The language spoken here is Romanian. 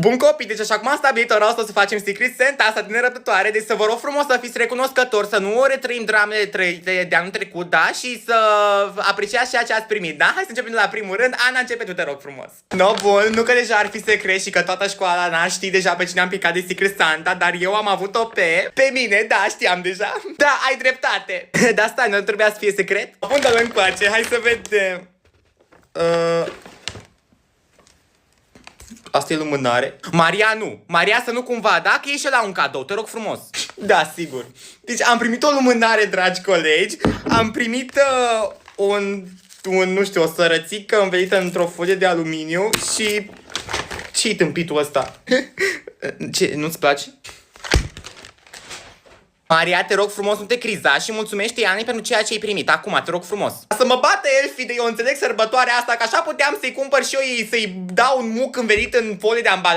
Bun copii, deci așa cum am stabilit, ora o să facem Secret Santa asta din nerăbdătoare, deci să vă rog frumos să fiți recunoscători, să nu retrăim dramele trăite de anul trecut, da? Și să apreciați ceea ce ați primit, da? Hai să începem de la primul rând. Ana, începe tu, te rog frumos. No, bun, nu că deja ar fi secret și că toată școala n-a ști deja pe cine am picat de Secret Santa, dar eu am avut-o pe mine, da, știam deja. Da, ai dreptate. Dar stai, nu trebuia să fie secret? Pune-l încoace, hai să vedem. Asta e lumânare. Maria nu. Maria să nu cumva, da? Că e și la un cadou, te rog frumos. Da, sigur. Deci am primit o lumânare, dragi colegi. Am primit nu știu, o sărățică învelită într-o folie de aluminiu și... Ce-i tâmpitul ăsta? Ce, nu-ți place? Maria, te rog frumos, nu te criza și mulțumește Ianei pentru ceea ce ai primit. Acum, te rog frumos. Să mă bată elfii de eu înțeleg sărbătoarea asta, că așa puteam să-i cumpăr și eu, să-i dau un muc învelit în folie de ambalaj.